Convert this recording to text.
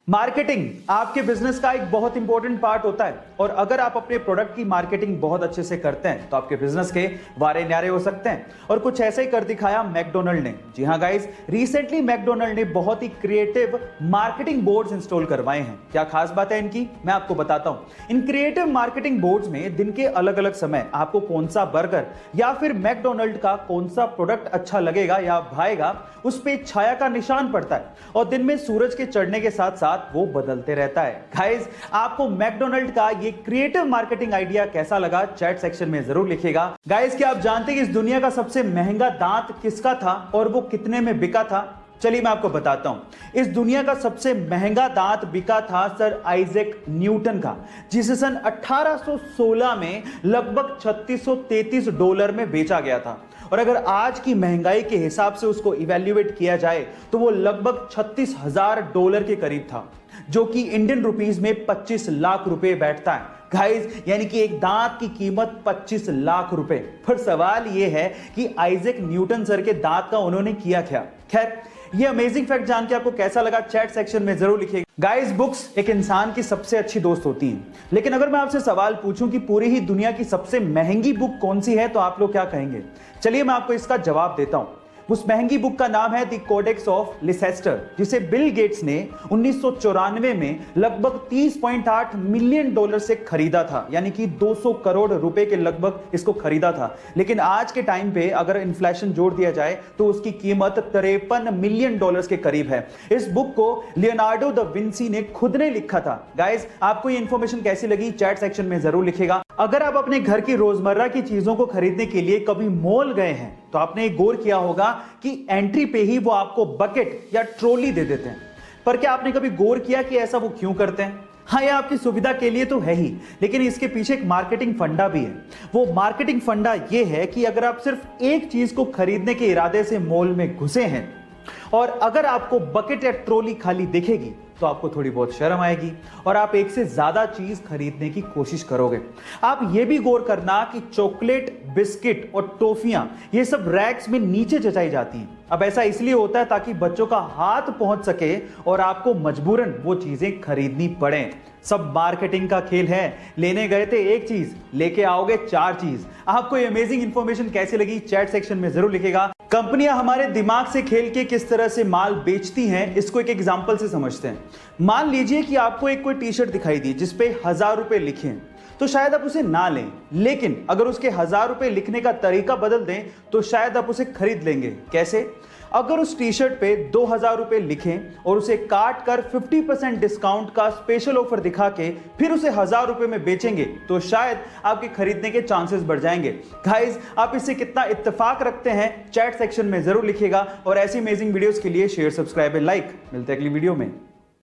Marketing आपके business का एक बहुत इंपॉर्टेंट पार्ट होता है और अगर आप अपने प्रोडक्ट की मार्केटिंग बहुत अच्छे से करते हैं तो आपके बिजनेस के वारे न्यारे हो सकते हैं। और कुछ ऐसे ही कर दिखाया मैकडोनल्ड ने। जी हां गाइस, रिसेंटली मैकडोनल्ड ने बहुत ही क्रिएटिव मार्केटिंग बोर्ड्स इंस्टॉल करवाए हैं। क्या खास बात है इनकी, मैं आपको बताता हूं। इन क्रिएटिव मार्केटिंग बोर्ड्स में दिन के अलग अलग समय आपको कौन सा बर्गर या फिर मैकडोनल्ड का कौन सा प्रोडक्ट अच्छा लगेगा या भाएगा, उस पे छाया का निशान पड़ता है और दिन में सूरज के चढ़ने के साथ साथ वो बदलते रहता है। गाइस, आपको मैकडोनल्ड का ये क्रिएटिव मार्केटिंग आइडिया कैसा लगा चैट सेक्शन में जरूर लिखिएगा। गाइस, क्या आप जानते हैं कि इस दुनिया का सबसे महंगा दांत किसका था और वो कितने में बिका था? चलिए मैं आपको बताता हूं। इस दुनिया का सबसे महंगा दांत बिका था सर आइजैक न्यूटन का, जिसे सन 1816 में लगभग $3633 में बेचा गया था। और अगर आज की महंगाई के हिसाब से उसको इवैल्यूएट किया जाए तो वो लगभग $36,000 के करीब था, जो कि इंडियन रुपीस में 25 लाख रुपए बैठता है। गाइस, यानी कि एक दांत की कीमत 25 लाख रुपए। पर सवाल यह है कि आइजैक न्यूटन सर के दांत का उन्होंने किया क्या? खैर, ये अमेजिंग फैक्ट जान के आपको कैसा लगा चैट सेक्शन में जरूर लिखिएगा। गाइस, बुक्स एक इंसान की सबसे अच्छी दोस्त होती हैं, लेकिन अगर मैं आपसे सवाल पूछूं कि पूरी ही दुनिया की सबसे महंगी बुक कौन सी है तो आप लोग क्या कहेंगे? चलिए मैं आपको इसका जवाब देता हूं। उस महंगी बुक का नाम है द कोडेक्स ऑफ लिसेस्टर, जिसे बिल गेट्स ने 1994 में लगभग $30.8 मिलियन से खरीदा था, यानी कि 200 करोड़ रुपए के लगभग इसको खरीदा था। लेकिन आज के टाइम पे अगर इन्फ्लेशन जोड़ दिया जाए तो उसकी कीमत $53 मिलियन के करीब है। इस बुक को लियोनार्डो दा विंसी ने खुद ने लिखा था। गाइस, आपको ये इंफॉर्मेशन कैसी लगी चैट सेक्शन में जरूर लिखिएगा। अगर आप अपने घर की रोजमर्रा की चीजों को खरीदने के लिए कभी मॉल गए हैं तो आपने एक गौर किया होगा कि एंट्री पे ही वो आपको बकेट या ट्रॉली दे देते हैं। पर क्या आपने कभी गौर किया कि ऐसा वो क्यों करते हैं? हाँ, ये आपकी सुविधा के लिए तो है ही, लेकिन इसके पीछे एक मार्केटिंग फंडा भी है। वो मार्केटिंग फंडा ये है कि अगर आप सिर्फ एक चीज को खरीदने के इरादे से मॉल में घुसे हैं और अगर आपको बकेट या ट्रॉली खाली दिखेगी तो आपको थोड़ी बहुत शर्म आएगी और आप एक से ज्यादा चीज खरीदने की कोशिश करोगे। आप ये भी गौर करना कि चॉकलेट, बिस्किट और टॉफियां ये सब रैक्स में नीचे जचाई जाती हैं। अब ऐसा इसलिए होता है ताकि बच्चों का हाथ पहुंच सके और आपको मजबूरन वो चीजें खरीदनी पड़े। सब मार्केटिंग का खेल है। लेने गए थे एक चीज, लेके आओगे 4 चीज। आपको ये अमेजिंग इंफॉर्मेशन कैसे लगी चैट सेक्शन में जरूर लिखेगा। कंपनियां हमारे दिमाग से खेल के किस तरह से माल बेचती हैं, इसको एक एग्जांपल से समझते हैं। मान लीजिए कि आपको एक कोई टी शर्ट दिखाई दी जिसपे 1000 रुपए लिखे हैं, तो शायद आप उसे ना लें, लेकिन अगर उसके 1000 रुपए लिखने का तरीका बदल दें तो शायद आप उसे खरीद लेंगे। कैसे? अगर उस टी शर्ट पे 2000 रुपए लिखें और उसे काट कर 50% डिस्काउंट का स्पेशल ऑफर दिखा के फिर उसे 1000 रुपए में बेचेंगे तो शायद आपके खरीदने के चांसेस बढ़ जाएंगे। गाइस, आप इससे कितना इत्तेफाक रखते हैं चैट सेक्शन में जरूर लिखिएगा और ऐसी अमेजिंग वीडियोस के लिए शेयर, सब्सक्राइब एंड लाइक। मिलते हैं अगली वीडियो में।